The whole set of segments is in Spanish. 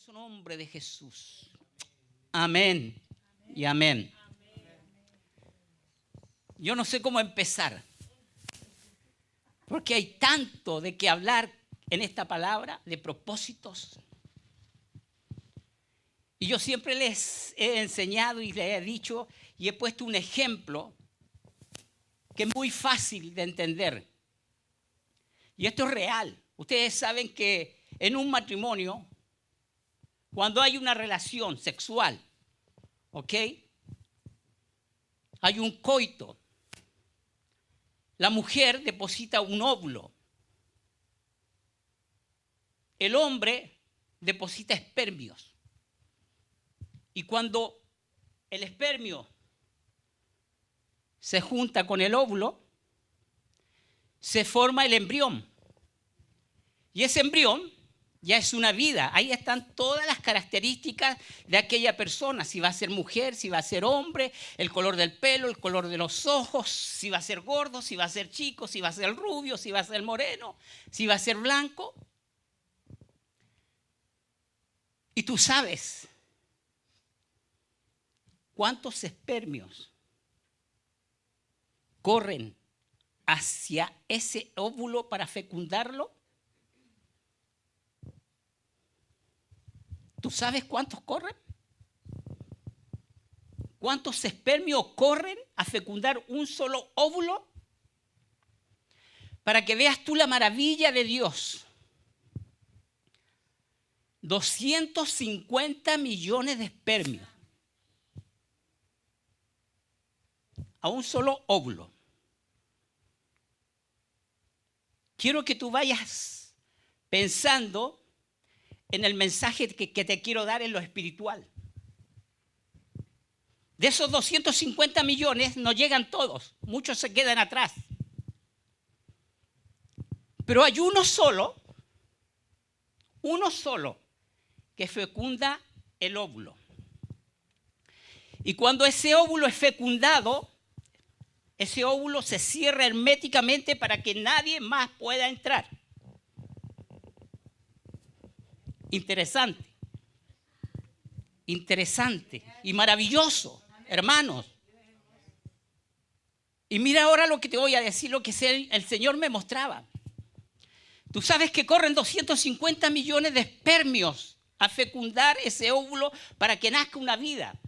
poderoso nombre de Jesús. Amén y amén. Yo no sé cómo empezar, porque hay tanto de qué hablar en esta palabra de propósitos. Y yo siempre les he enseñado y les he dicho y he puesto un ejemplo que es muy fácil de entender. Y esto es real. Ustedes saben que en un matrimonio, cuando hay una relación sexual, ¿ok? Hay un coito. La mujer deposita un óvulo. El hombre deposita espermios. Y cuando el espermio se junta con el óvulo, se forma el embrión. Y ese embrión ya es una vida. Ahí están todas las características de aquella persona. Si va a ser mujer, si va a ser hombre, el color del pelo, el color de los ojos, si va a ser gordo, si va a ser chico, si va a ser rubio, si va a ser moreno, si va a ser blanco. Y tú sabes cuántos espermios corren hacia ese óvulo para fecundarlo. ¿Tú sabes cuántos corren? ¿Cuántos espermios corren a fecundar un solo óvulo? Para que veas tú la maravilla de Dios. 250 millones de espermios a un solo óvulo. Quiero que tú vayas pensando en el mensaje que te quiero dar en lo espiritual. De esos 250 millones no llegan todos, muchos se quedan atrás. Pero hay uno solo que fecunda el óvulo. Y cuando ese óvulo es fecundado, ese óvulo se cierra herméticamente para que nadie más pueda entrar. Interesante y maravilloso, hermanos. Y mira ahora lo que te voy a decir, lo que el Señor me mostraba. Tú sabes que corren 250 millones de espermios a fecundar ese óvulo para que nazca una vida.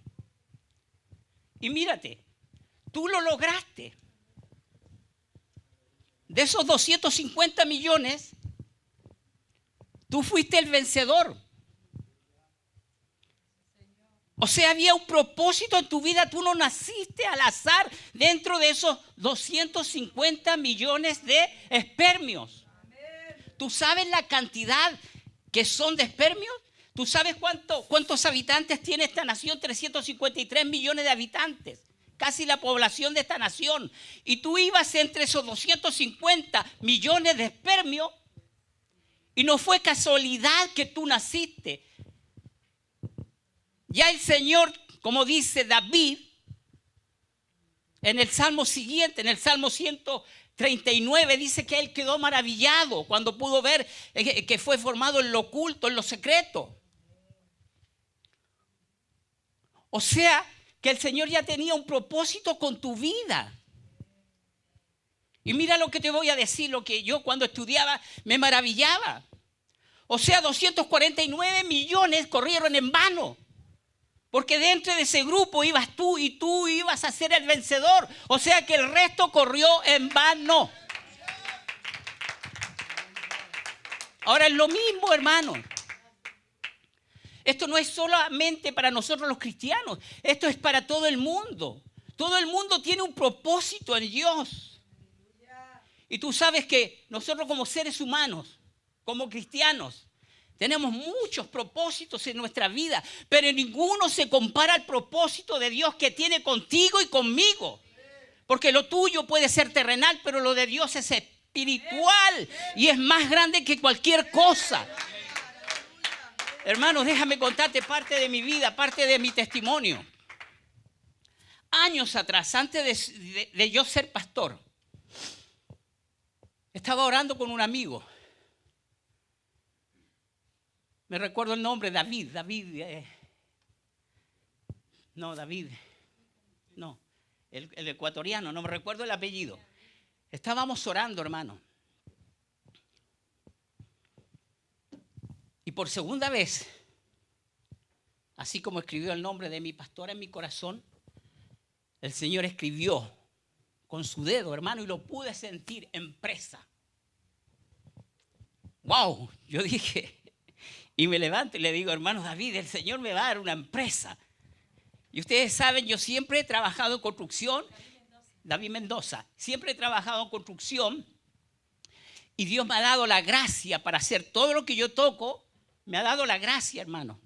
Y mírate, tú lo lograste. De esos 250 millones, tú fuiste el vencedor. O sea, había un propósito en tu vida. Tú no naciste al azar dentro de esos 250 millones de espermios. ¿Tú sabes la cantidad que son de espermios? ¿Tú sabes cuántos habitantes tiene esta nación? 353 millones de habitantes. Casi la población de esta nación. Y tú ibas entre esos 250 millones de espermios. Y no fue casualidad que tú naciste. Ya el Señor, como dice David, en el Salmo siguiente, en el Salmo 139, dice que él quedó maravillado cuando pudo ver que fue formado en lo oculto, en lo secreto. O sea, que el Señor ya tenía un propósito con tu vida. Y mira lo que te voy a decir, lo que yo cuando estudiaba me maravillaba. O sea, 249 millones corrieron en vano. Porque dentro de ese grupo ibas tú y tú ibas a ser el vencedor. O sea que el resto corrió en vano. Ahora es lo mismo, hermano. Esto no es solamente para nosotros los cristianos. Esto es para todo el mundo. Todo el mundo tiene un propósito en Dios. Y tú sabes que nosotros como seres humanos, como cristianos, tenemos muchos propósitos en nuestra vida, pero ninguno se compara al propósito de Dios que tiene contigo y conmigo. Porque lo tuyo puede ser terrenal, pero lo de Dios es espiritual y es más grande que cualquier cosa. Hermanos, déjame contarte parte de mi vida, parte de mi testimonio. Años atrás, antes de yo ser pastor, estaba orando con un amigo. Me recuerdo el nombre, David, el ecuatoriano, no me recuerdo el apellido. Estábamos orando, hermano. Y por segunda vez, así como escribió el nombre de mi pastor en mi corazón, el Señor escribió con su dedo, hermano, y lo pude sentir, empresa. ¡Wow! Yo dije, y me levanto y le digo, hermano David, el Señor me va a dar una empresa. Y ustedes saben, yo siempre he trabajado en construcción. David Mendoza. Siempre he trabajado en construcción y Dios me ha dado la gracia para hacer todo lo que yo toco. Me ha dado la gracia, hermano.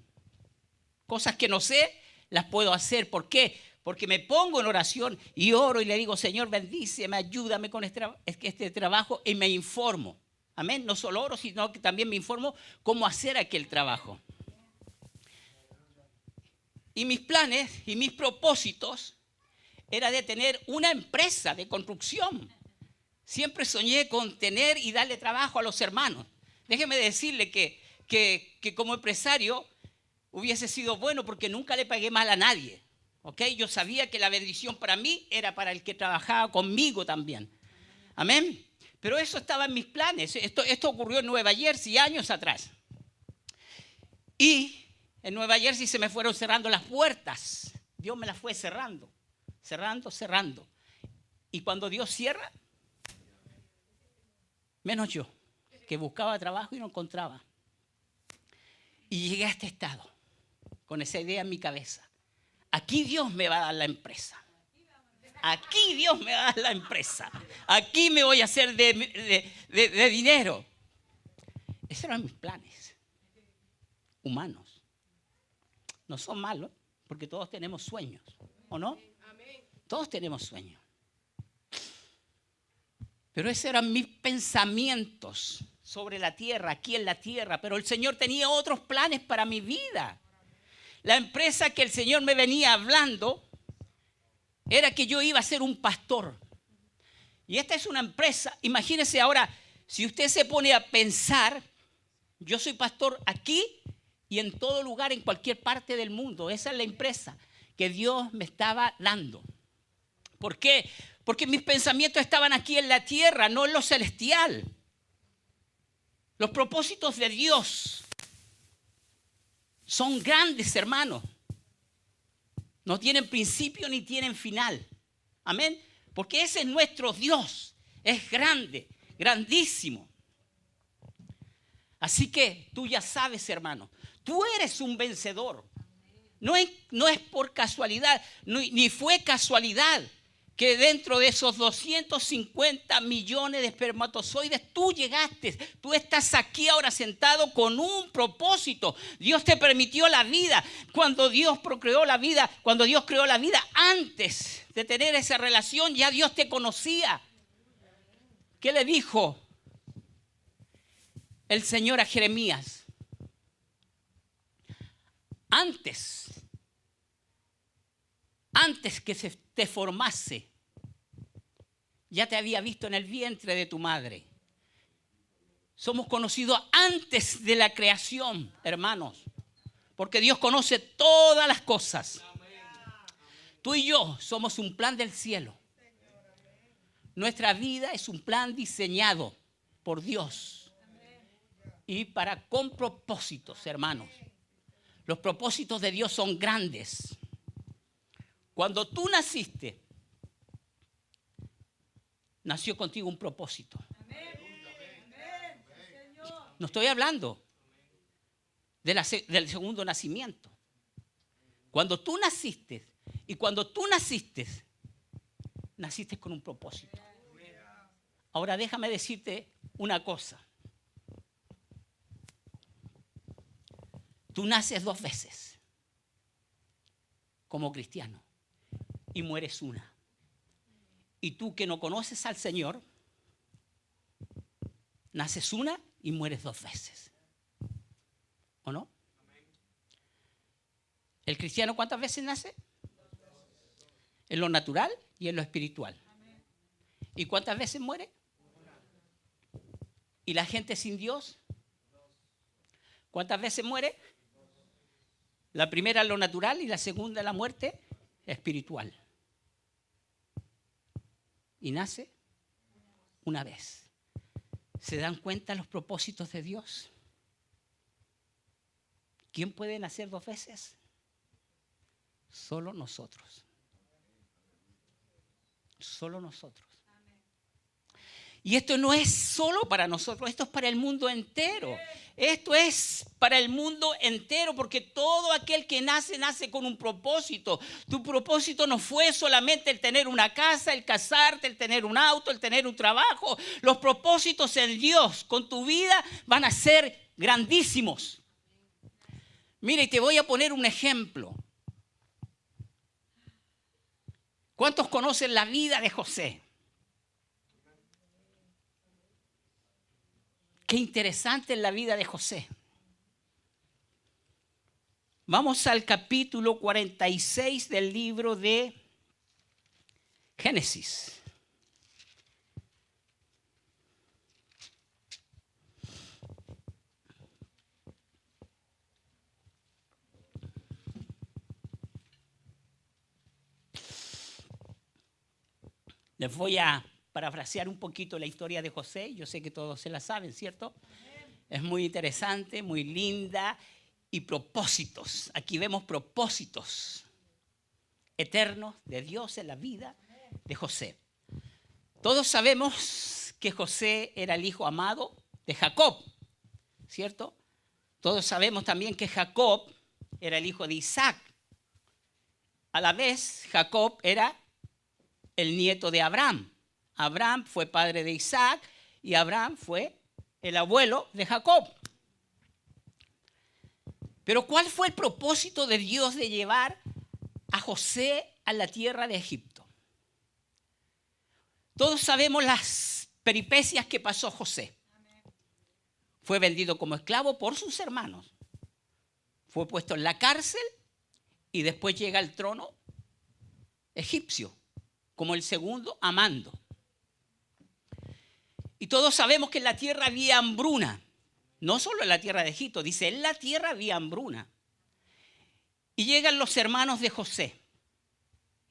Cosas que no sé, las puedo hacer. ¿Por qué? Porque me pongo en oración y oro y le digo, Señor, bendíceme, ayúdame con este trabajo y me informo. Amén. No solo oro, sino que también me informo cómo hacer aquel trabajo. Y mis planes y mis propósitos era de tener una empresa de construcción. Siempre soñé con tener y darle trabajo a los hermanos. Déjeme decirle que como empresario hubiese sido bueno porque nunca le pagué mal a nadie. ¿Okay? Yo sabía que la bendición para mí era para el que trabajaba conmigo también. Amén. Pero eso estaba en mis planes. Esto ocurrió en Nueva Jersey años atrás. Y en Nueva Jersey se me fueron cerrando las puertas. Dios me las fue cerrando. Cerrando. Y cuando Dios cierra, menos yo, que buscaba trabajo y no encontraba. Y llegué a este estado, con esa idea en mi cabeza. Aquí Dios me va a dar la empresa. Aquí Dios me va a dar la empresa. Aquí me voy a hacer de dinero. Esos eran mis planes humanos. No son malos, porque todos tenemos sueños, ¿o no? Todos tenemos sueños. Pero esos eran mis pensamientos sobre la tierra, aquí en la tierra. Pero el Señor tenía otros planes para mi vida. La empresa que el Señor me venía hablando era que yo iba a ser un pastor. Y esta es una empresa. Imagínese ahora, si usted se pone a pensar, yo soy pastor aquí y en todo lugar, en cualquier parte del mundo. Esa es la empresa que Dios me estaba dando. ¿Por qué? Porque mis pensamientos estaban aquí en la tierra, no en lo celestial. Los propósitos de Dios son grandes, hermanos. No tienen principio ni tienen final. Amén. Porque ese es nuestro Dios. Es grande, grandísimo. Así que tú ya sabes, hermano, tú eres un vencedor. No es por casualidad, ni fue casualidad que dentro de esos 250 millones de espermatozoides tú llegaste. Tú estás aquí ahora sentado con un propósito. Dios te permitió la vida. Cuando Dios creó la vida, antes de tener esa relación, ya Dios te conocía. ¿Qué le dijo el Señor a Jeremías? Antes que se te formase, ya te había visto en el vientre de tu madre. Somos conocidos antes de la creación, hermanos, porque Dios conoce todas las cosas. Tú y yo somos un plan del cielo. Nuestra vida es un plan diseñado por Dios y con propósitos, hermanos. Los propósitos de Dios son grandes. Cuando tú naciste, nació contigo un propósito. No estoy hablando del segundo nacimiento. Cuando tú naciste con un propósito. Ahora déjame decirte una cosa. Tú naces 2 veces como cristiano y mueres una. Y tú que no conoces al Señor, naces una y mueres 2 veces. ¿O no? ¿El cristiano cuántas veces nace? En lo natural y en lo espiritual. ¿Y cuántas veces muere? ¿Y la gente sin Dios? ¿Cuántas veces muere? La primera lo natural y la segunda la muerte espiritual. Y nace una vez. ¿Se dan cuenta los propósitos de Dios? ¿Quién puede nacer 2 veces? Solo nosotros. Solo nosotros. Y esto no es solo para nosotros, esto es para el mundo entero. Esto es para el mundo entero, porque todo aquel que nace, nace con un propósito. Tu propósito no fue solamente el tener una casa, el casarte, el tener un auto, el tener un trabajo. Los propósitos en Dios con tu vida van a ser grandísimos. Mira, y te voy a poner un ejemplo. ¿Cuántos conocen la vida de José? Qué interesante es la vida de José. Vamos al capítulo 46 del libro de Génesis. Les voy a parafrasear un poquito la historia de José. Yo sé que todos se la saben, ¿cierto? Es muy interesante, muy linda. Y propósitos. Aquí vemos propósitos eternos de Dios en la vida de José. Todos sabemos que José era el hijo amado de Jacob, ¿cierto? Todos sabemos también que Jacob era el hijo de Isaac. A la vez, Jacob era el nieto de Abraham. Abraham fue padre de Isaac y Abraham fue el abuelo de Jacob. Pero ¿cuál fue el propósito de Dios de llevar a José a la tierra de Egipto? Todos sabemos las peripecias que pasó José. Fue vendido como esclavo por sus hermanos. Fue puesto en la cárcel y después llega al trono egipcio como el segundo a mando. Y todos sabemos que en la tierra había hambruna. No solo en la tierra de Egipto, dice, en la tierra había hambruna. Y llegan los hermanos de José.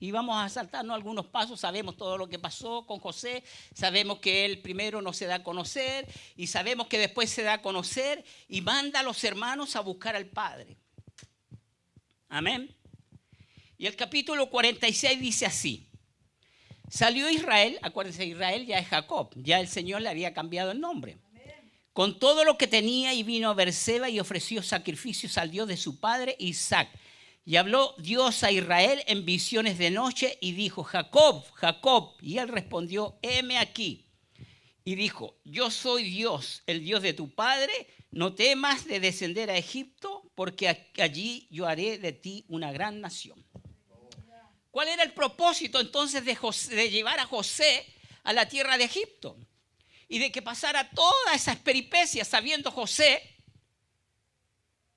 Y vamos a saltarnos algunos pasos, sabemos todo lo que pasó con José, sabemos que él primero no se da a conocer y sabemos que después se da a conocer y manda a los hermanos a buscar al padre. Amén. Y el capítulo 46 dice así. Salió Israel, acuérdense, Israel ya es Jacob, ya el Señor le había cambiado el nombre. Con todo lo que tenía y vino a Berseba y ofreció sacrificios al Dios de su padre Isaac. Y habló Dios a Israel en visiones de noche y dijo, Jacob, Jacob. Y él respondió, heme aquí. Y dijo, yo soy Dios, el Dios de tu padre. No temas de descender a Egipto, porque allí yo haré de ti una gran nación. ¿Cuál era el propósito entonces de llevar a José a la tierra de Egipto? Y de que pasara todas esas peripecias sabiendo José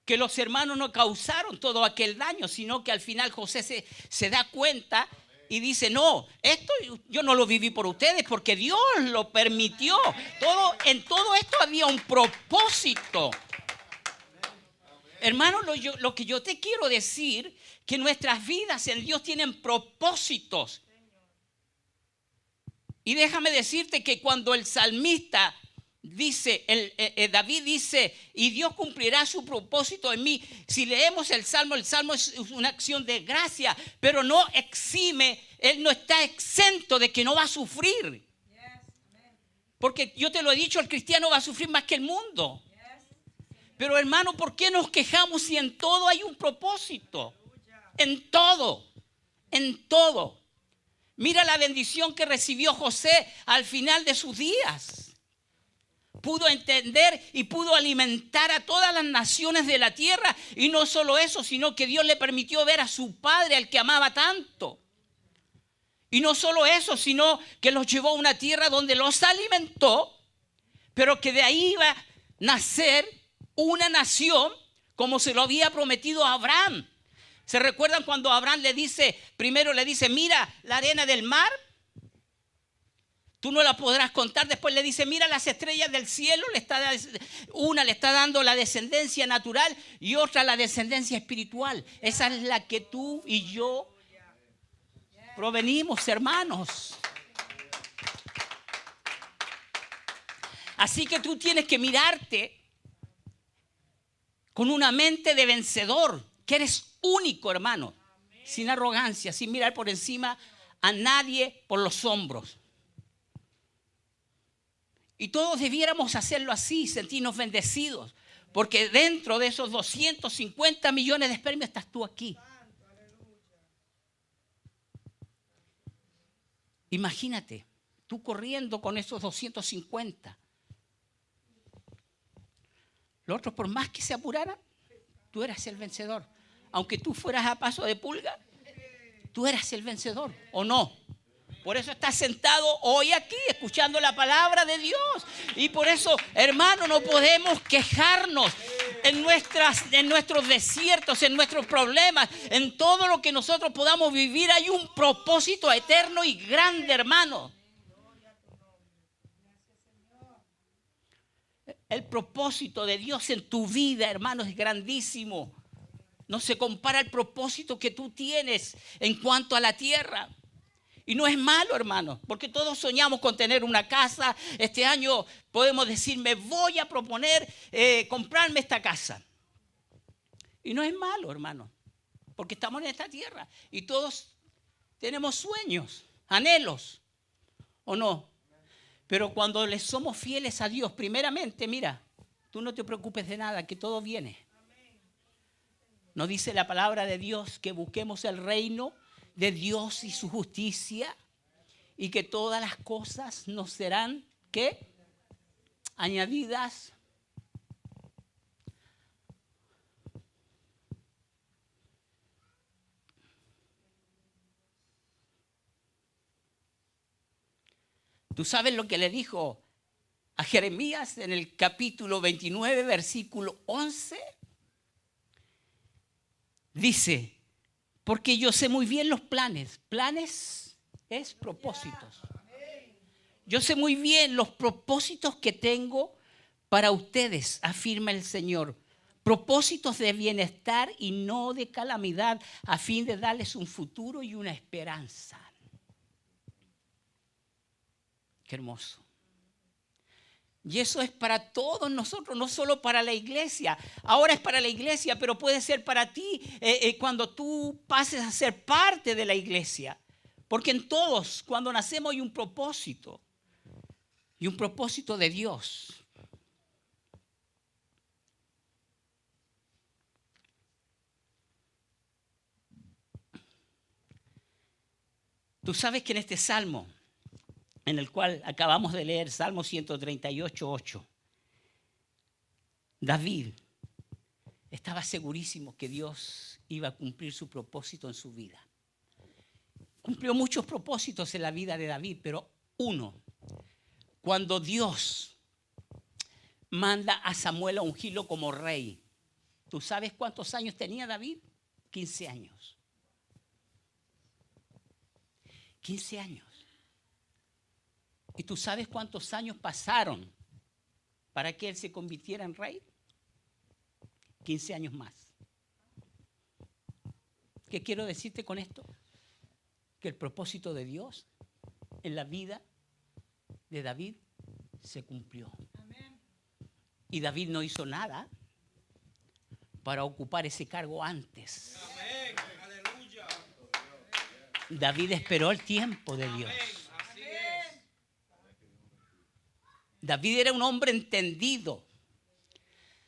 que los hermanos no causaron todo aquel daño, sino que al final José se da cuenta y dice, no, esto yo no lo viví por ustedes porque Dios lo permitió. En todo esto había un propósito. Hermano, lo que yo te quiero decir, que nuestras vidas en Dios tienen propósitos. Y déjame decirte que cuando el salmista dice, David dice, y Dios cumplirá su propósito en mí. Si leemos el salmo es una acción de gracia, pero no exime, él no está exento de que no va a sufrir. Porque yo te lo he dicho, el cristiano va a sufrir más que el mundo. Pero hermano, ¿por qué nos quejamos si en todo hay un propósito? En todo, en todo. Mira la bendición que recibió José al final de sus días. Pudo entender y pudo alimentar a todas las naciones de la tierra. Y no solo eso, sino que Dios le permitió ver a su padre, al que amaba tanto. Y no solo eso, sino que los llevó a una tierra donde los alimentó, pero que de ahí iba a nacer una nación como se lo había prometido a Abraham. ¿Se recuerdan cuando Abraham primero le dice, mira la arena del mar? Tú no la podrás contar. Después le dice, mira las estrellas del cielo. Una le está dando la descendencia natural y otra la descendencia espiritual. Esa es la que tú y yo provenimos, hermanos. Así que tú tienes que mirarte con una mente de vencedor, que eres único, hermano, sin arrogancia, sin mirar por encima a nadie por los hombros. Y todos debiéramos hacerlo así, sentirnos bendecidos, porque dentro de esos 250 millones de espermios estás tú aquí. Imagínate, tú corriendo con esos 250. Los otros, por más que se apuraran, tú eras el vencedor. Aunque tú fueras a paso de pulga, tú eras el vencedor, ¿o no? Por eso estás sentado hoy aquí escuchando la palabra de Dios. Y por eso, hermano, no podemos quejarnos en nuestros desiertos, en nuestros problemas, en todo lo que nosotros podamos vivir. Hay un propósito eterno y grande, hermano. El propósito de Dios en tu vida, hermano, es grandísimo. No se compara al propósito que tú tienes en cuanto a la tierra. Y no es malo, hermano, porque todos soñamos con tener una casa. Este año podemos decir, me voy a proponer comprarme esta casa. Y no es malo, hermano, porque estamos en esta tierra y todos tenemos sueños, anhelos, ¿o no? Pero cuando le somos fieles a Dios, primeramente, mira, tú no te preocupes de nada, que todo viene. ¿No dice la palabra de Dios que busquemos el reino de Dios y su justicia y que todas las cosas nos serán, ¿qué? Añadidas? ¿Tú sabes lo que le dijo a Jeremías en el capítulo 29, versículo 11? Dice, porque yo sé muy bien los planes. Planes es propósitos. Yo sé muy bien los propósitos que tengo para ustedes, afirma el Señor. Propósitos de bienestar y no de calamidad, a fin de darles un futuro y una esperanza. Qué hermoso. Y eso es para todos nosotros, no solo para la iglesia. Ahora es para la iglesia, pero puede ser para ti cuando tú pases a ser parte de la iglesia. Porque en todos, cuando nacemos, hay un propósito. Y un propósito de Dios. Tú sabes que en este salmo, en el cual acabamos de leer, Salmo 138, 8, David estaba segurísimo que Dios iba a cumplir su propósito en su vida. Cumplió muchos propósitos en la vida de David, pero uno, cuando Dios manda a Samuel a ungirlo como rey. ¿Tú sabes cuántos años tenía David? 15 años. 15 años. ¿Y tú sabes cuántos años pasaron para que él se convirtiera en rey? 15 años más. ¿Qué quiero decirte con esto? Que el propósito de Dios en la vida de David se cumplió. Y David no hizo nada para ocupar ese cargo antes. David esperó el tiempo de Dios. David era un hombre entendido.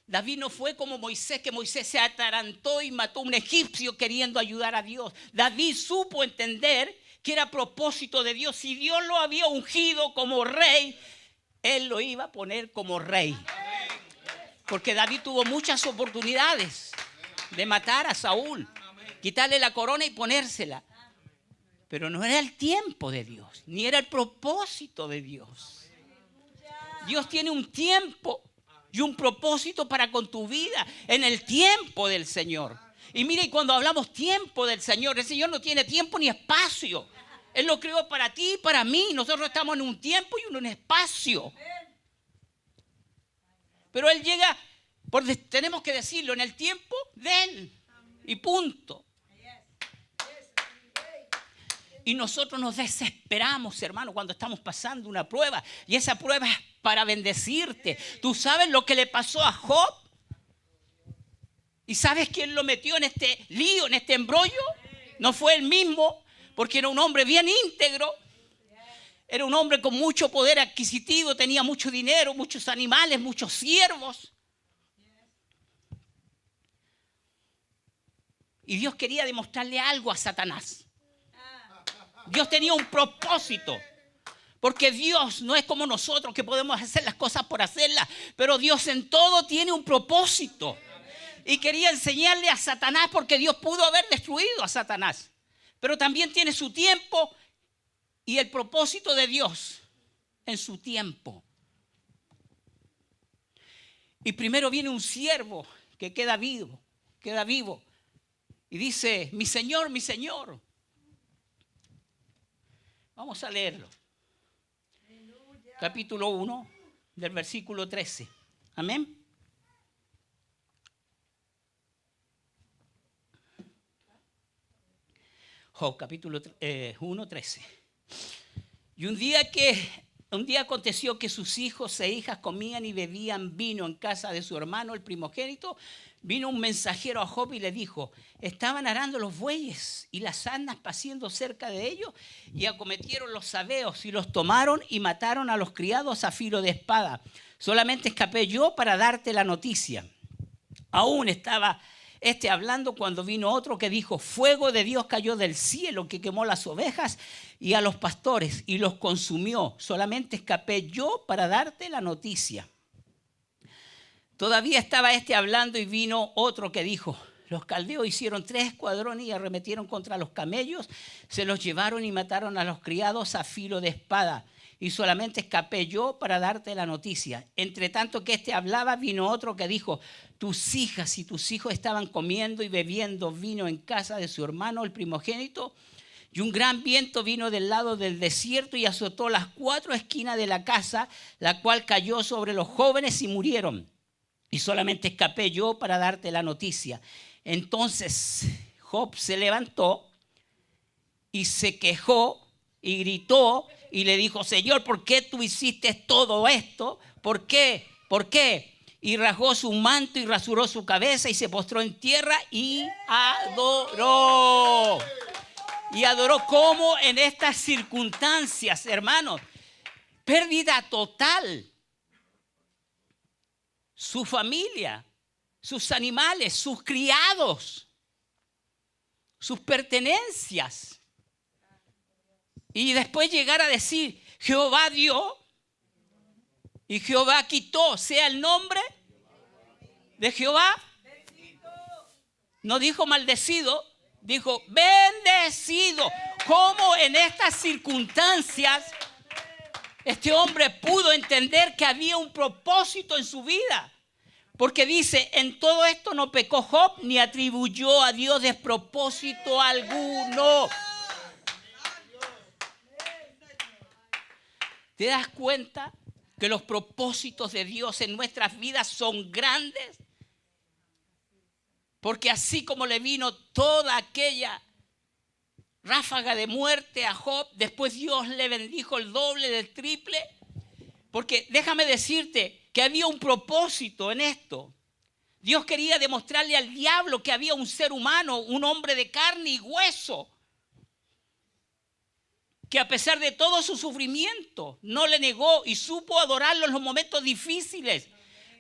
David no fue como Moisés, que Moisés se atarantó y mató a un egipcio queriendo ayudar a Dios. David supo entender que era propósito de Dios. Si Dios lo había ungido como rey, él lo iba a poner como rey. Porque David tuvo muchas oportunidades de matar a Saúl, quitarle la corona y ponérsela. Pero no era el tiempo de Dios, ni era el propósito de Dios. Dios tiene un tiempo y un propósito para con tu vida en el tiempo del Señor. Y mire, cuando hablamos tiempo del Señor, el Señor no tiene tiempo ni espacio. Él lo creó para ti y para mí. Nosotros estamos en un tiempo y en un espacio. Pero Él llega, tenemos que decirlo, en el tiempo de Él. Y punto. Y nosotros nos desesperamos, hermano, cuando estamos pasando una prueba. Y esa prueba es para bendecirte. ¿Tú sabes lo que le pasó a Job? ¿Y sabes quién lo metió en este lío, en este embrollo? No fue él mismo, porque era un hombre bien íntegro. Era un hombre con mucho poder adquisitivo, tenía mucho dinero, muchos animales, muchos siervos. Y Dios quería demostrarle algo a Satanás. Dios tenía un propósito. Porque Dios no es como nosotros que podemos hacer las cosas por hacerlas. Pero Dios en todo tiene un propósito. Y quería enseñarle a Satanás, porque Dios pudo haber destruido a Satanás. Pero también tiene su tiempo y el propósito de Dios en su tiempo. Y primero viene un siervo que queda vivo. Y dice, mi Señor, mi Señor. Vamos a leerlo. Capítulo 1, del versículo 13. Amén. Job, capítulo 1, 13. Y un día aconteció que sus hijos e hijas comían y bebían vino en casa de su hermano, el primogénito. Vino un mensajero a Job y le dijo, estaban arando los bueyes y las asnas paciendo cerca de ellos, y acometieron los sabeos y los tomaron y mataron a los criados a filo de espada. Solamente escapé yo para darte la noticia. Aún estaba hablando cuando vino otro que dijo, fuego de Dios cayó del cielo que quemó las ovejas y a los pastores y los consumió. Solamente escapé yo para darte la noticia. Todavía estaba hablando y vino otro que dijo, los caldeos hicieron 3 escuadrones y arremetieron contra los camellos, se los llevaron y mataron a los criados a filo de espada. Y solamente escapé yo para darte la noticia. Entre tanto que hablaba, vino otro que dijo, tus hijas y tus hijos estaban comiendo y bebiendo vino en casa de su hermano, el primogénito, y un gran viento vino del lado del desierto y azotó las 4 esquinas de la casa, la cual cayó sobre los jóvenes y murieron. Y solamente escapé yo para darte la noticia. Entonces Job se levantó y se quejó y gritó y le dijo, Señor, ¿por qué tú hiciste todo esto? ¿Por qué? ¿Por qué? Y rasgó su manto y rasuró su cabeza y se postró en tierra y adoró. Y adoró como en estas circunstancias, hermanos. Pérdida total. Su familia, sus animales, sus criados, sus pertenencias. Y después llegar a decir, Jehová dio y Jehová quitó, sea el nombre de Jehová. No dijo maldecido, dijo bendecido. ¿Cómo en estas circunstancias este hombre pudo entender que había un propósito en su vida? Porque dice, en todo esto no pecó Job ni atribuyó a Dios despropósito alguno. ¿Te das cuenta que los propósitos de Dios en nuestras vidas son grandes? Porque así como le vino toda aquella ráfaga de muerte a Job, después Dios le bendijo el doble del triple. Porque déjame decirte que había un propósito en esto. Dios quería demostrarle al diablo que había un ser humano, un hombre de carne y hueso, que a pesar de todo su sufrimiento no le negó y supo adorarlo en los momentos difíciles.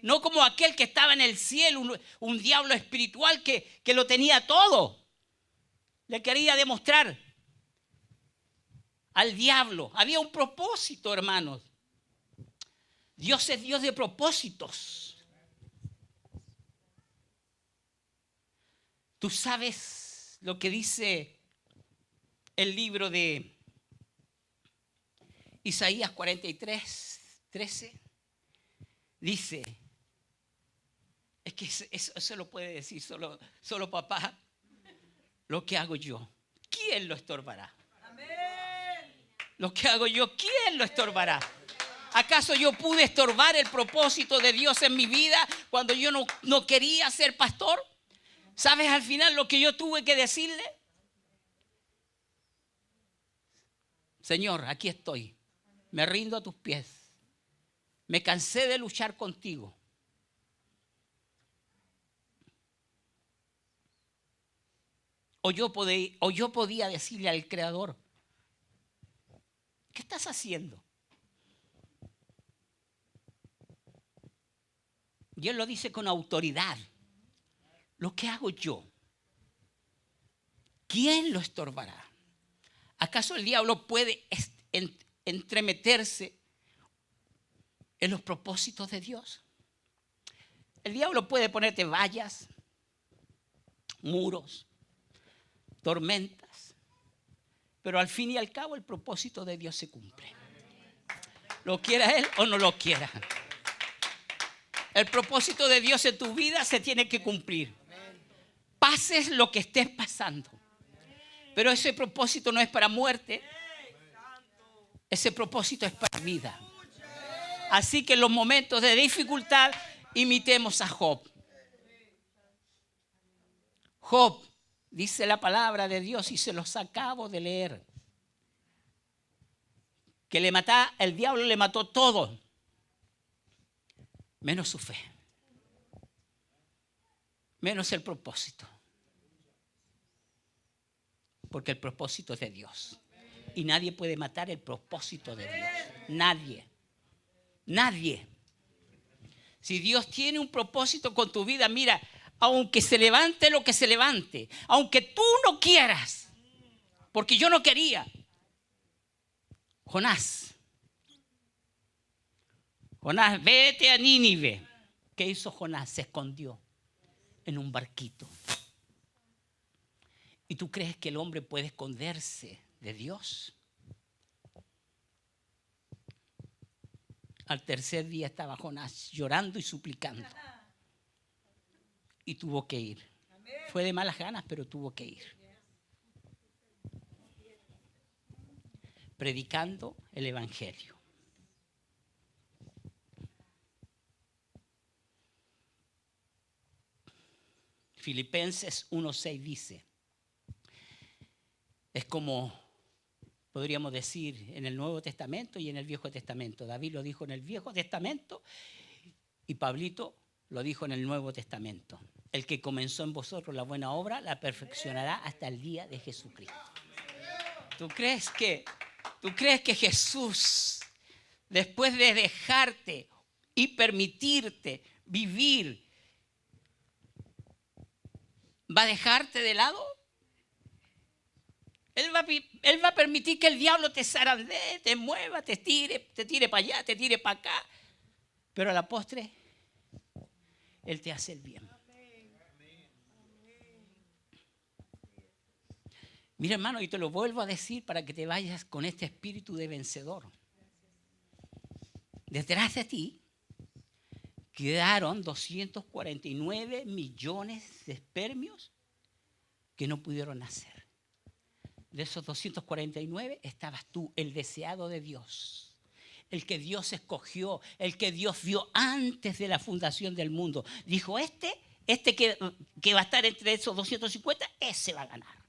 No como aquel que estaba en el cielo, un diablo espiritual que lo tenía todo. Le quería demostrar al diablo. Había un propósito, hermanos. Dios es Dios de propósitos. Tú sabes lo que dice el libro de Isaías 43, 13. Dice, es que eso lo puede decir solo papá, lo que hago yo. ¿Quién lo estorbará? Amén. lo que hago yo, ¿quién lo estorbará? ¿Acaso yo pude estorbar el propósito de Dios en mi vida cuando yo no quería ser pastor? ¿Sabes al final lo que yo tuve que decirle? Señor, aquí estoy. Me rindo a tus pies. Me cansé de luchar contigo. O yo podía decirle al Creador, ¿qué estás haciendo? Y Él lo dice con autoridad. Lo que hago yo, ¿quién lo estorbará? ¿Acaso el diablo puede entremeterse en los propósitos de Dios? El diablo puede ponerte vallas, muros, tormentas, pero al fin y al cabo el propósito de Dios se cumple. Lo quiera Él o no lo quiera. El propósito de Dios en tu vida se tiene que cumplir. Pases lo que estés pasando. Pero ese propósito no es para muerte. Ese propósito es para vida. Así que en los momentos de dificultad imitemos a Job. Job, dice la palabra de Dios y se los acabo de leer, que el diablo le mató todo, menos su fe, menos el propósito. Porque el propósito es de Dios. Y nadie puede matar el propósito de Dios. Nadie. Nadie. Si Dios tiene un propósito con tu vida, mira, aunque se levante lo que se levante, aunque tú no quieras, porque yo no quería. Jonás, vete a Nínive. ¿Qué hizo Jonás? Se escondió en un barquito. ¿Y tú crees que el hombre puede esconderse de Dios? Al tercer día estaba Jonás llorando y suplicando. Y tuvo que ir. Fue de malas ganas, pero tuvo que ir. Predicando el evangelio. Filipenses 1:6 dice, es como podríamos decir en el Nuevo Testamento y en el Viejo Testamento. David lo dijo en el Viejo Testamento y Pablito lo dijo en el Nuevo Testamento. El que comenzó en vosotros la buena obra la perfeccionará hasta el día de Jesucristo. ¿Tú crees que Jesús, después de dejarte y permitirte vivir, va a dejarte de lado? Él va a permitir que el diablo te zarandee, te mueva, te tire para allá, te tire para acá. Pero a la postre, Él te hace el bien. Mira, hermano, y te lo vuelvo a decir para que te vayas con este espíritu de vencedor. Detrás de ti quedaron 249 millones de espermios que no pudieron nacer. De esos 249 estabas tú, el deseado de Dios, el que Dios escogió, el que Dios vio antes de la fundación del mundo. Dijo, este que va a estar entre esos 250, ese va a ganar.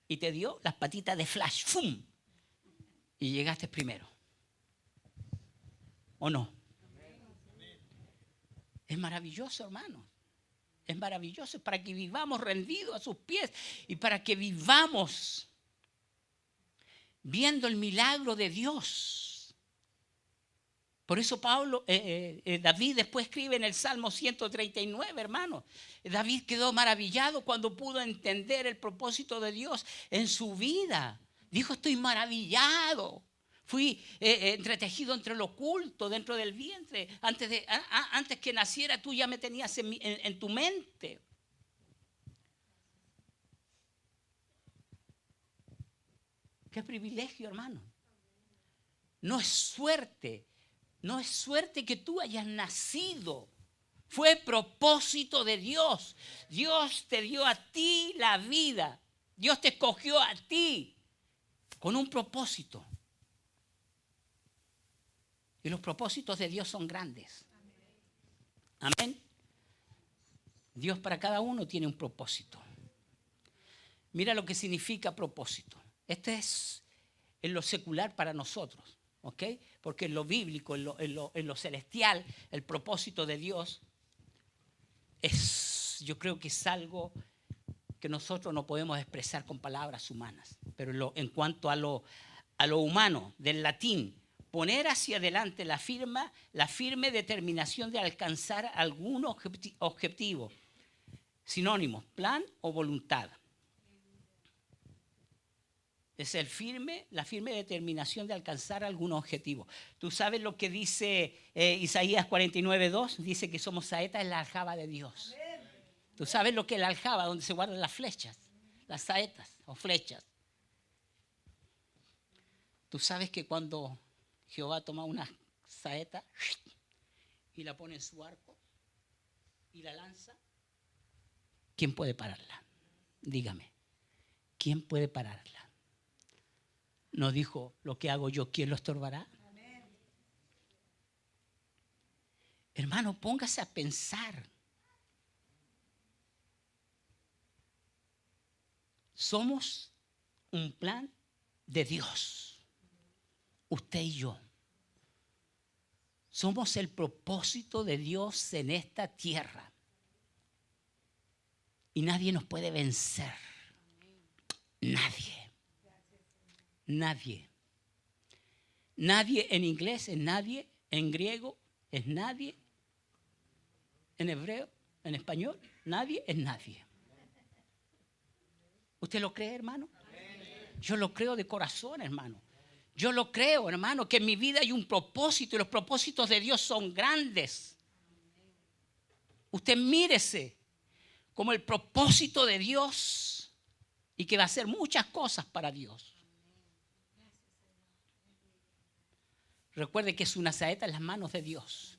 Y te dio las patitas de flash, ¡fum! Y llegaste primero. ¿O no? Es maravilloso, hermano. Es maravilloso para que vivamos rendidos a sus pies y para que vivamos viendo el milagro de Dios. Por eso David después escribe en el Salmo 139, hermano. David quedó maravillado cuando pudo entender el propósito de Dios en su vida. Dijo, estoy maravillado. Fui entretejido entre lo oculto, dentro del vientre. Antes que naciera, tú ya me tenías en tu mente. Qué privilegio, hermano. No es suerte. No es suerte que tú hayas nacido. Fue propósito de Dios. Dios te dio a ti la vida. Dios te escogió a ti. con un propósito. Y los propósitos de Dios son grandes. Amén. Dios para cada uno tiene un propósito. Mira lo que significa propósito. Este es en lo secular para nosotros, ¿ok? Porque en lo bíblico, en lo celestial, el propósito de Dios yo creo que es algo que nosotros no podemos expresar con palabras humanas. Pero en cuanto a lo humano, del latín, poner hacia adelante la firme determinación de alcanzar algún objetivo. Sinónimos, plan o voluntad. Es la firme determinación de alcanzar algún objetivo. Tú sabes lo que dice Isaías 49:2, dice que somos saetas en la aljaba de Dios. Tú sabes lo que es la aljaba, donde se guardan las flechas, las saetas o flechas. Tú sabes que cuando Jehová toma una saeta y la pone en su arco y la lanza, ¿quién puede pararla? Dígame, ¿quién puede pararla? No dijo, lo que hago yo, ¿quién lo estorbará? Amén. Hermano, póngase a pensar. Somos un plan de Dios. Usted y yo. Somos el propósito de Dios en esta tierra. Y nadie nos puede vencer. Nadie. Nadie. Nadie en inglés es nadie, en griego es nadie, en hebreo, en español, nadie es nadie. ¿Usted lo cree, hermano? Yo lo creo de corazón, hermano. Yo lo creo, hermano, que en mi vida hay un propósito y los propósitos de Dios son grandes. Usted mírese como el propósito de Dios y que va a hacer muchas cosas para Dios. Recuerde que es una saeta en las manos de Dios.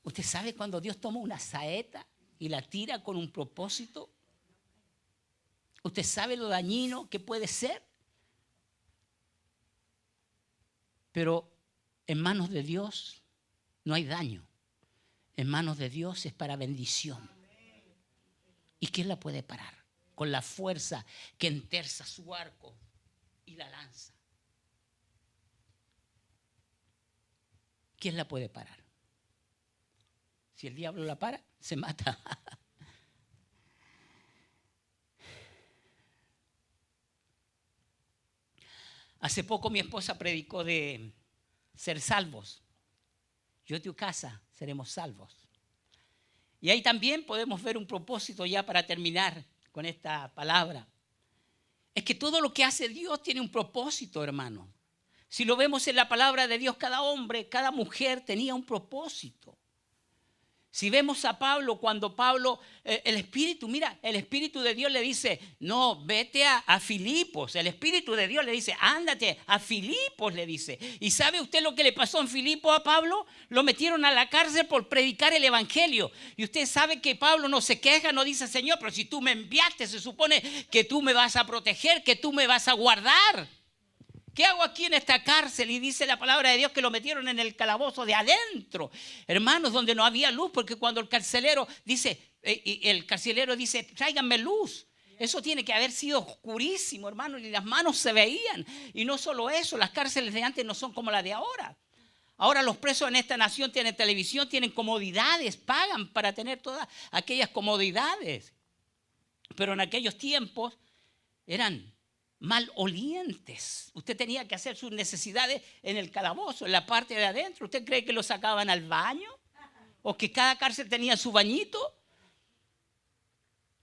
¿Usted sabe cuando Dios toma una saeta y la tira con un propósito? ¿Usted sabe lo dañino que puede ser? Pero en manos de Dios no hay daño. En manos de Dios es para bendición. ¿Y quién la puede parar? Con la fuerza que enterza su arco y la lanza. ¿Quién la puede parar? Si el diablo la para, se mata. Hace poco mi esposa predicó de ser salvos. Yo y tu casa seremos salvos. Y ahí también podemos ver un propósito ya para terminar con esta palabra. Es que todo lo que hace Dios tiene un propósito, hermano. Si lo vemos en la palabra de Dios, cada hombre, cada mujer tenía un propósito. Si vemos a Pablo, cuando Pablo, el Espíritu de Dios le dice, no, vete a Filipos. El Espíritu de Dios le dice, ándate a Filipos, le dice. ¿Y sabe usted lo que le pasó en Filipos a Pablo? Lo metieron a la cárcel por predicar el Evangelio. Y usted sabe que Pablo no se queja, no dice, Señor, pero si tú me enviaste, se supone que tú me vas a proteger, que tú me vas a guardar. ¿Qué hago aquí en esta cárcel? Y dice la palabra de Dios que lo metieron en el calabozo de adentro. Hermanos, donde no había luz, porque cuando el carcelero dice, tráiganme luz. Eso tiene que haber sido oscurísimo, hermano, y las manos se veían. Y no solo eso, las cárceles de antes no son como las de ahora. Ahora los presos en esta nación tienen televisión, tienen comodidades, pagan para tener todas aquellas comodidades. Pero en aquellos tiempos eran malolientes. Usted tenía que hacer sus necesidades en el calabozo, en la parte de adentro. ¿Usted cree que lo sacaban al baño? ¿O que cada cárcel tenía su bañito?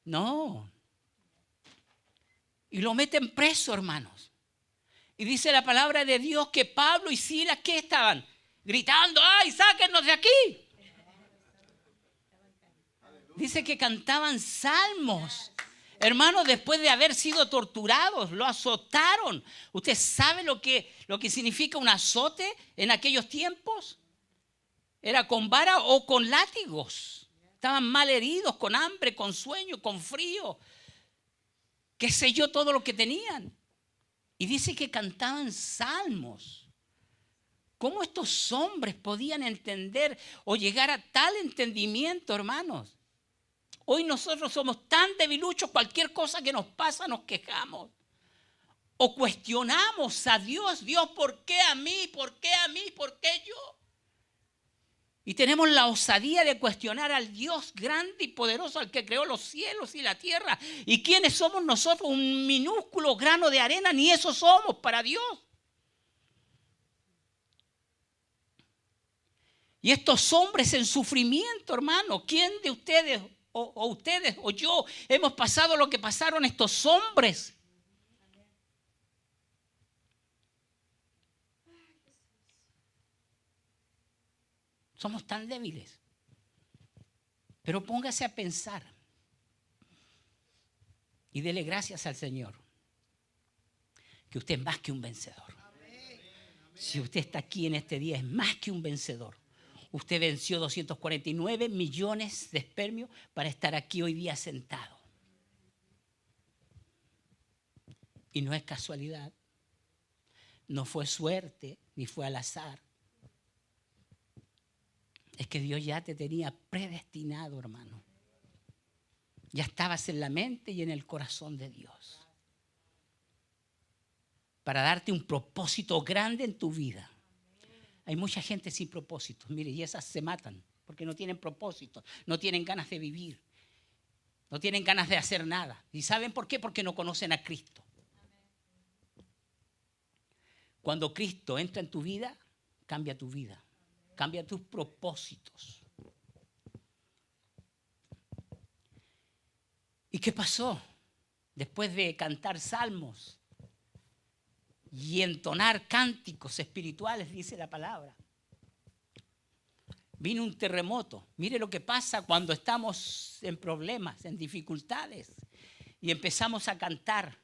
No. Y lo meten preso, hermanos. Y dice la palabra de Dios que Pablo y Silas, ¿qué estaban? Gritando, ¡ay, sáquennos de aquí! Dice que cantaban salmos. Hermanos, después de haber sido torturados, lo azotaron. ¿Usted sabe lo que significa un azote en aquellos tiempos? Era con vara o con látigos. Estaban mal heridos, con hambre, con sueño, con frío. Qué sé yo, todo lo que tenían. Y dice que cantaban salmos. ¿Cómo estos hombres podían entender o llegar a tal entendimiento, hermanos? Hoy nosotros somos tan debiluchos, cualquier cosa que nos pasa nos quejamos. O cuestionamos a Dios, Dios, ¿por qué a mí? ¿Por qué a mí? ¿Por qué yo? Y tenemos la osadía de cuestionar al Dios grande y poderoso, al que creó los cielos y la tierra. ¿Y quiénes somos nosotros? Un minúsculo grano de arena, ni eso somos para Dios. Y estos hombres en sufrimiento, hermano, ¿quién de ustedes o ustedes o yo hemos pasado lo que pasaron estos hombres? Somos tan débiles. Pero póngase a pensar y dele gracias al Señor que usted es más que un vencedor. Si usted está aquí en este día, es más que un vencedor. Usted venció 249 millones de espermios para estar aquí hoy día sentado. Y no es casualidad, no fue suerte, ni fue al azar. Es que Dios ya te tenía predestinado, hermano. Ya estabas en la mente y en el corazón de Dios. Para darte un propósito grande en tu vida. Hay mucha gente sin propósito. Mire, y esas se matan porque no tienen propósito, no tienen ganas de vivir, no tienen ganas de hacer nada. ¿Y saben por qué? Porque no conocen a Cristo. Cuando Cristo entra en tu vida, cambia tu vida, cambia tus propósitos. ¿Y qué pasó? Después de cantar salmos y entonar cánticos espirituales, dice la palabra, vino un terremoto. Mire lo que pasa cuando estamos en problemas, en dificultades, y empezamos a cantar.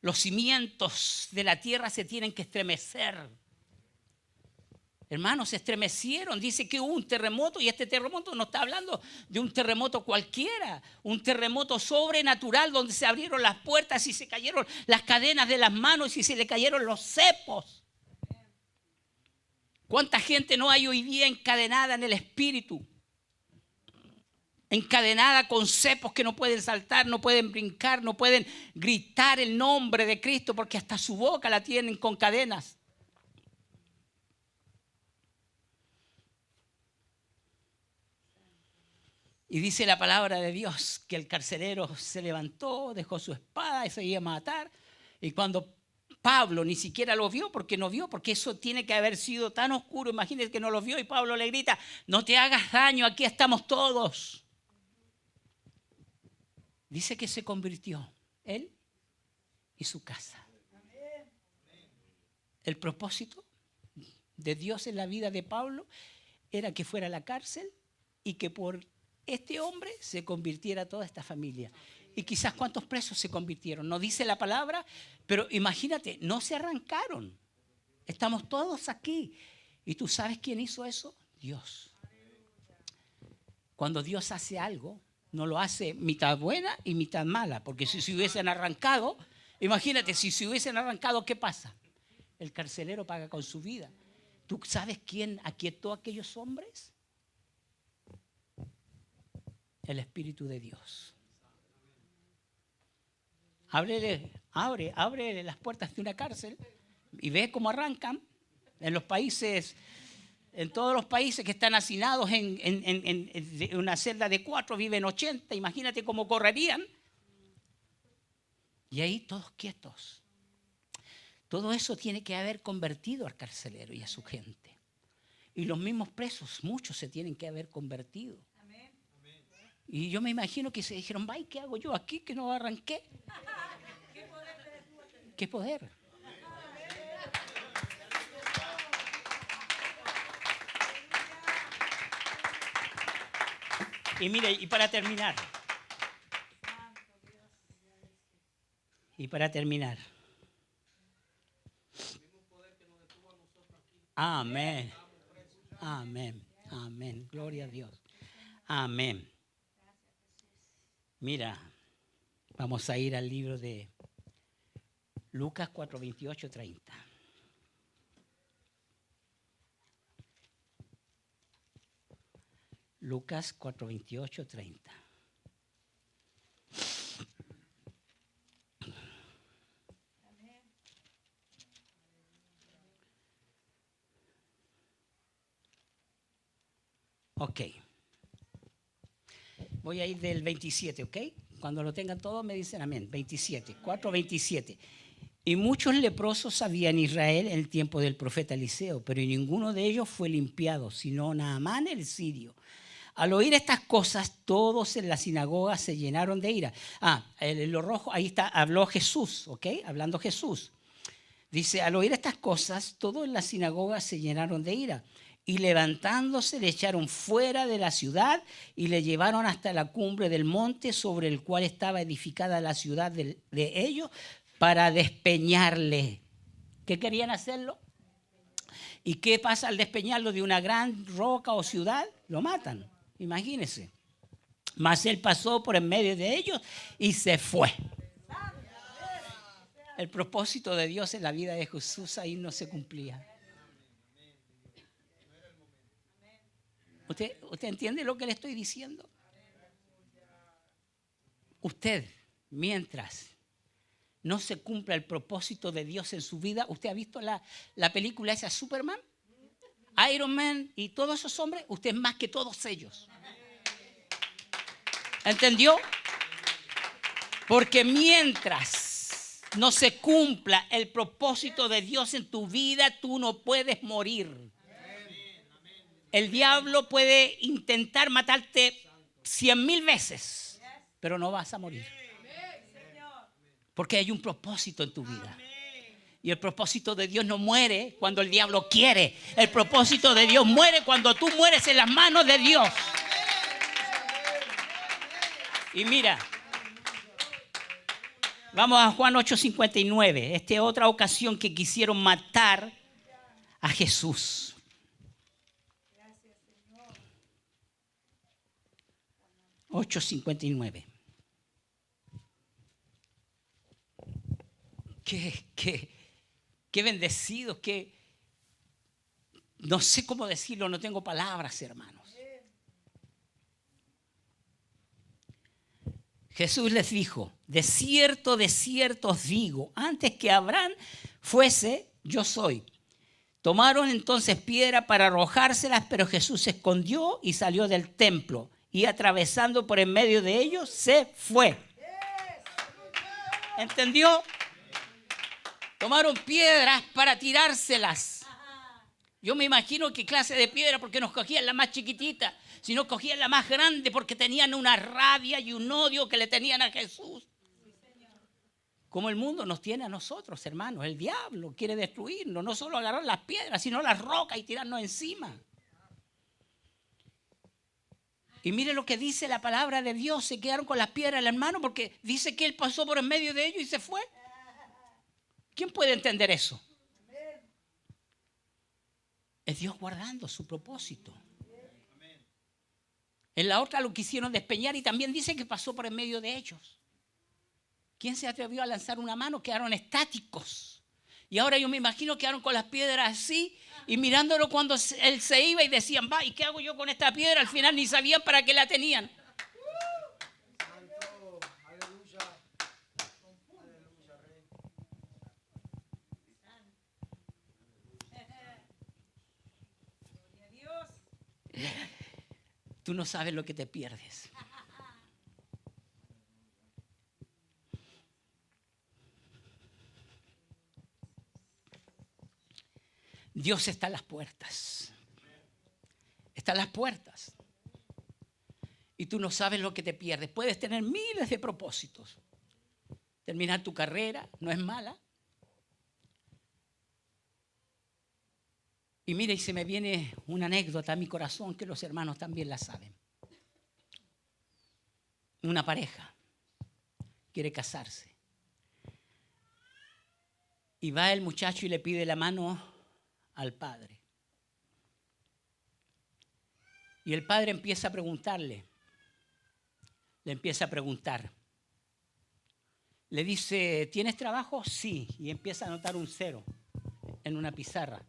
Los cimientos de la tierra se tienen que estremecer. Hermanos, se estremecieron. Dice que hubo un terremoto y este terremoto no está hablando de un terremoto cualquiera. Un terremoto sobrenatural donde se abrieron las puertas y se cayeron las cadenas de las manos y se le cayeron los cepos. ¿Cuánta gente no hay hoy día encadenada en el espíritu? Encadenada con cepos que no pueden saltar, no pueden brincar, no pueden gritar el nombre de Cristo porque hasta su boca la tienen con cadenas. Y dice la palabra de Dios que el carcelero se levantó, dejó su espada y se iba a matar. Y cuando Pablo ni siquiera lo vio, porque eso tiene que haber sido tan oscuro. Imagínense que no lo vio y Pablo le grita, no te hagas daño, aquí estamos todos. Dice que se convirtió él y su casa. El propósito de Dios en la vida de Pablo era que fuera a la cárcel y que por este hombre se convirtiera toda esta familia. Y quizás cuántos presos se convirtieron. No dice la palabra, pero imagínate, no se arrancaron. Estamos todos aquí. ¿Y tú sabes quién hizo eso? Dios. Cuando Dios hace algo, no lo hace mitad buena y mitad mala. Porque si se hubiesen arrancado, imagínate, si se hubiesen arrancado, ¿qué pasa? El carcelero paga con su vida. ¿Tú sabes quién aquietó a aquellos hombres? El Espíritu de Dios. Abre las puertas de una cárcel y ve cómo arrancan en los países, en todos los países que están hacinados en una celda de 4, viven 80, imagínate cómo correrían. Y ahí todos quietos. Todo eso tiene que haber convertido al carcelero y a su gente. Y los mismos presos, muchos se tienen que haber convertido. Y yo me imagino que se dijeron, vaya, ¿qué hago yo aquí que no arranqué? ¿Qué poder? Y mire, y para terminar. Amén. Amén. Amén. Gloria a Dios. Amén. Mira, vamos a ir al libro de Lucas 4, 28, 30. Lucas 4, 28, 30. Ok. Voy a ir del 27, ¿ok? Cuando lo tengan todos me dicen amén. 27, 4, 27. Y muchos leprosos había en Israel en el tiempo del profeta Eliseo, pero ninguno de ellos fue limpiado, sino Naamán el sirio. Al oír estas cosas, todos en la sinagoga se llenaron de ira. Lo rojo, ahí está, habló Jesús, ¿ok? Hablando Jesús. Dice, al oír estas cosas, todos en la sinagoga se llenaron de ira. Y levantándose, le echaron fuera de la ciudad y le llevaron hasta la cumbre del monte sobre el cual estaba edificada la ciudad de ellos para despeñarle. ¿Qué querían hacerlo? ¿Y qué pasa al despeñarlo de una gran roca o ciudad? Lo matan, imagínense. Mas él pasó por en medio de ellos y se fue. El propósito de Dios en la vida de Jesús ahí no se cumplía. ¿Usted entiende lo que le estoy diciendo? Usted, mientras no se cumpla el propósito de Dios en su vida, ¿usted ha visto la película esa Superman? Iron Man y todos esos hombres, usted es más que todos ellos. ¿Entendió? Porque mientras no se cumpla el propósito de Dios en tu vida, tú no puedes morir. El diablo puede intentar matarte 100,000 veces, pero no vas a morir. Porque hay un propósito en tu vida. Y el propósito de Dios no muere cuando el diablo quiere. El propósito de Dios muere cuando tú mueres en las manos de Dios. Y mira, vamos a Juan 8:59. Esta es otra ocasión que quisieron matar a Jesús. 8:59. Qué bendecidos, no sé cómo decirlo, no tengo palabras, hermanos. Jesús les dijo, de cierto os digo, antes que Abraham fuese, yo soy. Tomaron entonces piedra para arrojárselas, pero Jesús se escondió y salió del templo. Y atravesando por en medio de ellos, se fue. ¿Entendió? Tomaron piedras para tirárselas. Yo me imagino qué clase de piedra, porque nos cogían la más chiquitita, sino cogían la más grande porque tenían una rabia y un odio que le tenían a Jesús. Como el mundo nos tiene a nosotros, hermanos. El diablo quiere destruirnos, no solo agarrar las piedras, sino las rocas y tirarnos encima. Y mire lo que dice la palabra de Dios. Se quedaron con las piedras en las manos porque dice que Él pasó por en medio de ellos y se fue. ¿Quién puede entender eso? Es Dios guardando su propósito. En la otra lo quisieron despeñar y también dice que pasó por en medio de ellos. ¿Quién se atrevió a lanzar una mano? Quedaron estáticos. Y ahora yo me imagino quedaron con las piedras así y mirándolo cuando él se iba y decían, ¿y qué hago yo con esta piedra? Al final ni sabían para qué la tenían. Tú no sabes lo que te pierdes. Dios está a las puertas. Está a las puertas. Y tú no sabes lo que te pierdes. Puedes tener miles de propósitos. Terminar tu carrera no es mala. Y mira, y se me viene una anécdota a mi corazón que los hermanos también la saben. Una pareja quiere casarse. Y va el muchacho y le pide la mano al padre. Y el padre empieza a preguntarle. Le empieza a preguntar. Le dice, ¿tienes trabajo? Sí. Y empieza a anotar un 0 en una pizarra.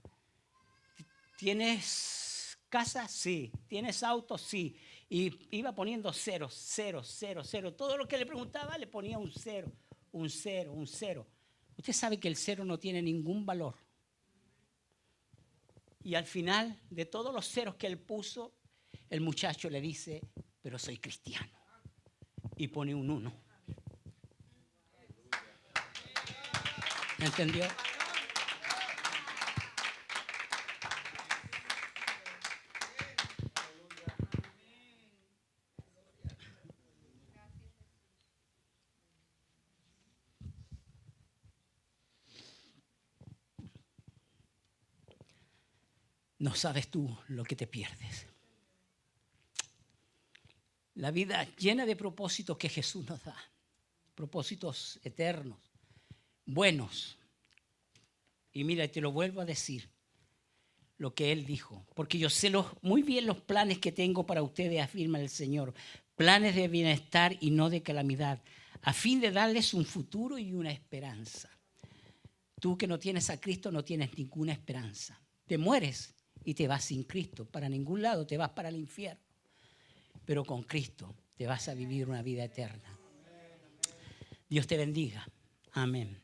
¿Tienes casa? Sí. ¿Tienes auto? Sí. Y iba poniendo 0, 0, 0, 0. Todo lo que le preguntaba le ponía un 0, un 0, un 0. Usted sabe que el 0 no tiene ningún valor. Y al final de todos los ceros que él puso, el muchacho le dice, pero soy cristiano. Y pone un 1. ¿Entendió? No sabes tú lo que te pierdes. La vida llena de propósitos que Jesús nos da. Propósitos eternos, buenos. Y mira, te lo vuelvo a decir, lo que Él dijo. Porque yo sé muy bien los planes que tengo para ustedes, afirma el Señor. Planes de bienestar y no de calamidad, a fin de darles un futuro y una esperanza. Tú que no tienes a Cristo no tienes ninguna esperanza. Te mueres y te vas sin Cristo. Para ningún lado, te vas para el infierno. Pero con Cristo te vas a vivir una vida eterna. Dios te bendiga. Amén.